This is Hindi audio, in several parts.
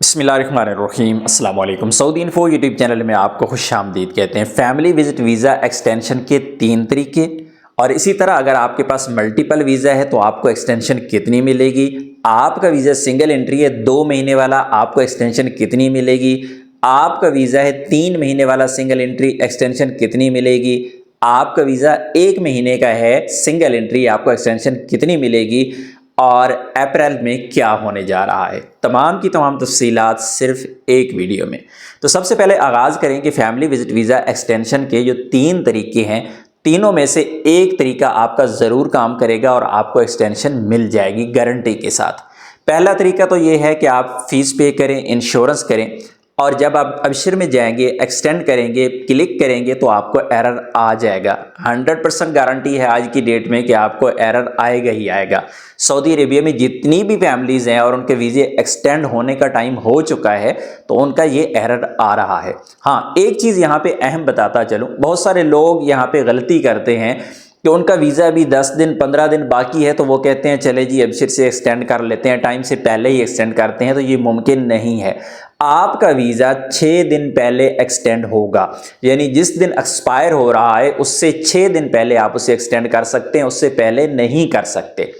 बिस्मिल्लाहिर्रहमानिर्रहीम अस्सलाम वालेकुम। सऊदी इन्फो यूट्यूब चैनल में आपको खुशामदीद कहते हैं। फैमिली विजिट वीज़ा एक्सटेंशन के 3 तरीके और इसी तरह अगर आपके पास मल्टीपल वीज़ा है तो आपको एक्सटेंशन कितनी मिलेगी। आपका वीज़ा सिंगल एंट्री है 2 महीने वाला, आपको एक्सटेंशन कितनी मिलेगी। आपका वीज़ा है 3 महीने वाला सिंगल एंट्री, एक्सटेंशन कितनी मिलेगी। आपका वीज़ा 1 महीने का है सिंगल एंट्री, आपको एक्सटेंशन कितनी मिलेगी और अप्रैल में क्या होने जा रहा है। तमाम की तमाम तफसीलात सिर्फ एक वीडियो में। तो सबसे पहले आगाज़ करें कि फैमिली विजिट वीज़ा एक्सटेंशन के जो 3 तरीके हैं, तीनों में से एक तरीका आपका ज़रूर काम करेगा और आपको एक्सटेंशन मिल जाएगी गारंटी के साथ। पहला तरीका तो ये है कि आप फ़ीस पे करें, इंश्योरेंस करें और जब आप अबशर में जाएंगे, एक्सटेंड करेंगे, क्लिक करेंगे तो आपको एरर आ जाएगा। 100% गारंटी है आज की डेट में कि आपको एरर आएगा ही आएगा। सऊदी अरेबिया में जितनी भी फैमिलीज़ हैं और उनके वीज़े एक्सटेंड होने का टाइम हो चुका है तो उनका ये एरर आ रहा है। हाँ, एक चीज़ यहाँ पे अहम बताता चलूँ, बहुत सारे लोग यहाँ पे गलती करते हैं कि उनका वीज़ा अभी 10 दिन 15 दिन बाकी है तो वो कहते हैं चले जी अबशर से एक्सटेंड कर लेते हैं, टाइम से पहले ही एक्सटेंड करते हैं। तो ये मुमकिन नहीं है। आपका वीज़ा 6 दिन पहले एक्सटेंड होगा, यानी जिस दिन एक्सपायर हो रहा है उससे 6 दिन पहले आप उसे एक्सटेंड कर सकते हैं, उससे पहले नहीं कर सकते।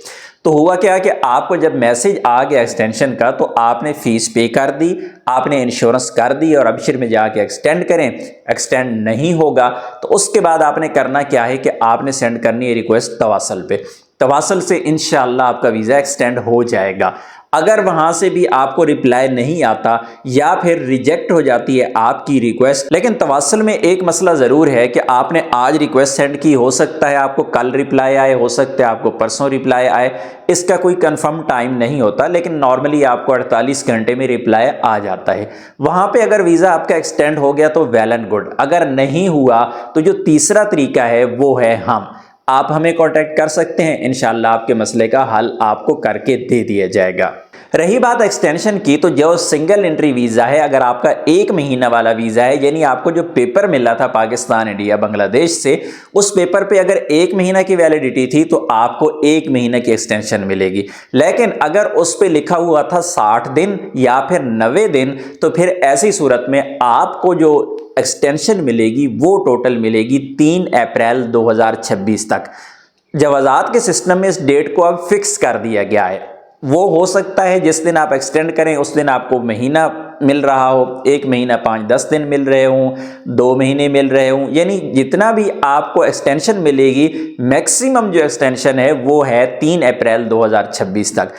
तो हुआ क्या कि आपको जब मैसेज आ गया एक्सटेंशन का तो आपने फ़ीस पे कर दी, आपने इंश्योरेंस कर दी और अबशर में जाके एक्सटेंड करें। एक्सटेंड नहीं होगा तो उसके बाद आपने करना क्या है कि आपने सेंड करनी है रिक्वेस्ट तवासल पे। तवासल से इंशाअल्लाह आपका वीज़ा एक्सटेंड हो जाएगा। अगर वहां से भी आपको रिप्लाई नहीं आता या फिर रिजेक्ट हो जाती है आपकी रिक्वेस्ट, लेकिन तवासल में एक मसला ज़रूर है कि आपने आज रिक्वेस्ट सेंड की, हो सकता है आपको कल रिप्लाई आए, हो सकता है आपको परसों रिप्लाई आए, इसका कोई कंफर्म टाइम नहीं होता, लेकिन नॉर्मली आपको 48 घंटे में रिप्लाई आ जाता है। वहां पे अगर वीज़ा आपका एक्सटेंड हो गया तो वेल एंड गुड, अगर नहीं हुआ तो जो तीसरा तरीका है वो है आप हमें कांटेक्ट कर सकते हैं, इंशाल्लाह आपके मसले का हल आपको करके दे दिया जाएगा। रही बात एक्सटेंशन की, तो जो सिंगल एंट्री वीज़ा है, अगर आपका 1 महीना वाला वीज़ा है, यानी आपको जो पेपर मिला था पाकिस्तान, इंडिया, बांग्लादेश से, उस पेपर पे अगर 1 महीना की वैलिडिटी थी तो आपको 1 महीने की एक्सटेंशन मिलेगी। लेकिन अगर उस पे लिखा हुआ था 60 दिन या फिर 90 दिन तो फिर ऐसी सूरत में आपको जो एक्सटेंशन मिलेगी वो टोटल मिलेगी 3 अप्रैल 2026 तक। जवाज़ात के सिस्टम में इस डेट को अब फिक्स कर दिया गया है। वो हो सकता है जिस दिन आप एक्सटेंड करें उस दिन आपको महीना मिल रहा हो, 1 महीना 5-10 दिन मिल रहे हों, 2 महीने मिल रहे हों, यानी जितना भी आपको एक्सटेंशन मिलेगी, मैक्सिमम जो एक्सटेंशन है वो है 3 अप्रैल 2026 तक।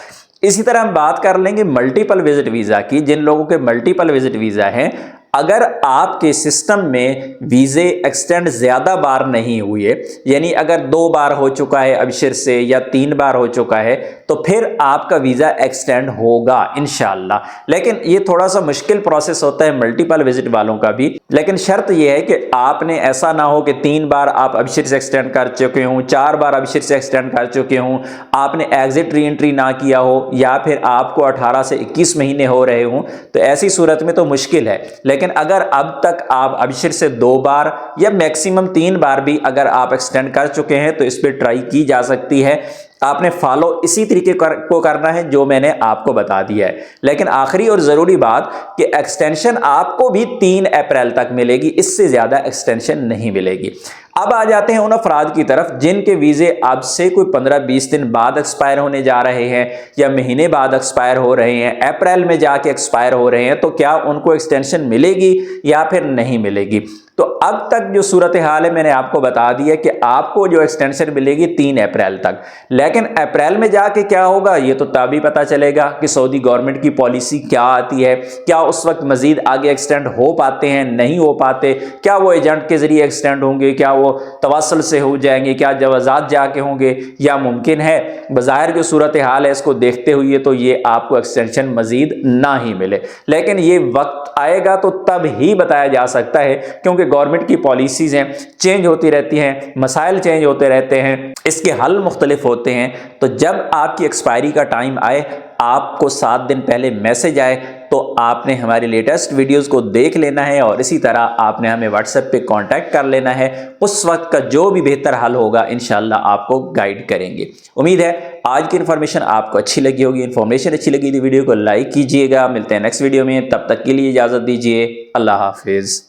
इसी तरह हम बात कर लेंगे मल्टीपल विजिट वीज़ा की। जिन लोगों के मल्टीपल विजिट वीज़ा हैं, अगर आपके सिस्टम में वीज़े एक्सटेंड ज़्यादा बार नहीं हुए, यानी अगर 2 बार हो चुका है अबशर से या 3 बार हो चुका है तो फिर आपका वीज़ा एक्सटेंड होगा इंशाअल्लाह। लेकिन ये थोड़ा सा मुश्किल प्रोसेस होता है मल्टीपल विजिट वालों का भी, लेकिन शर्त यह है कि आपने ऐसा ना हो कि 3 बार आप अबशर से एक्सटेंड कर चुके हों, 4 बार अबशर से एक्सटेंड कर चुके हों, आपने एग्जिट री एंट्री ना किया हो या फिर आपको 18 से 21 महीने हो रहे हों, तो ऐसी सूरत में तो मुश्किल है। लेकिन अगर अब तक आप अबशर से 2 बार या मैक्सिमम 3 बार भी अगर आप एक्सटेंड कर चुके हैं तो इस पर ट्राई की जा सकती है। आपने फॉलो इसी तरीके को करना है जो मैंने आपको बता दिया है। लेकिन आखिरी और ज़रूरी बात कि एक्सटेंशन आपको भी 3 अप्रैल तक मिलेगी, इससे ज़्यादा एक्सटेंशन नहीं मिलेगी। अब आ जाते हैं उन अफराद की तरफ जिनके वीज़े अब से कोई 15-20 दिन बाद एक्सपायर होने जा रहे हैं या महीने बाद एक्सपायर हो रहे हैं, अप्रैल में जाके एक्सपायर हो रहे हैं, तो क्या उनको एक्सटेंशन मिलेगी या फिर नहीं मिलेगी। तो अब तक जो सूरत हाल है मैंने आपको बता दिया कि आपको जो एक्सटेंशन मिलेगी 3 अप्रैल तक। लेकिन अप्रैल में जाके क्या होगा ये तो तभी पता चलेगा कि सऊदी गवर्नमेंट की पॉलिसी क्या आती है, क्या उस वक्त मजीद आगे एक्सटेंड हो पाते हैं, नहीं हो पाते, क्या वो एजेंट के जरिए एक्सटेंड होंगे, क्या वो तवासल से हो जाएंगे, क्या जवाज़ात जाके होंगे, या मुमकिन है बज़ाहिर जो सूरत हाल है इसको देखते हुए तो ये आपको एक्सटेंशन मजीद ना ही मिले। लेकिन ये वक्त आएगा तो तब ही बताया जा सकता है, क्योंकि गवर्नमेंट की पॉलिसीज़ हैं, चेंज होती रहती हैं, मसाइल चेंज होते रहते हैं, इसके हल मुख्तलिफ होते हैं। तो जब आपकी एक्सपायरी का टाइम आए, आपको 7 दिन पहले मैसेज आए, तो आपने हमारी लेटेस्ट वीडियोस को देख लेना है और इसी तरह आपने हमें व्हाट्सएप पे कांटेक्ट कर लेना है। उस वक्त का जो भी बेहतर हल होगा इंशाल्लाह आपको गाइड करेंगे। उम्मीद है आज की इन्फॉर्मेशन आपको अच्छी लगी होगी। इन्फॉर्मेशन अच्छी लगी तो वीडियो को लाइक कीजिएगा। मिलते हैं नेक्स्ट वीडियो में, तब तक के लिए इजाज़त दीजिए। अल्लाह हाफिज़।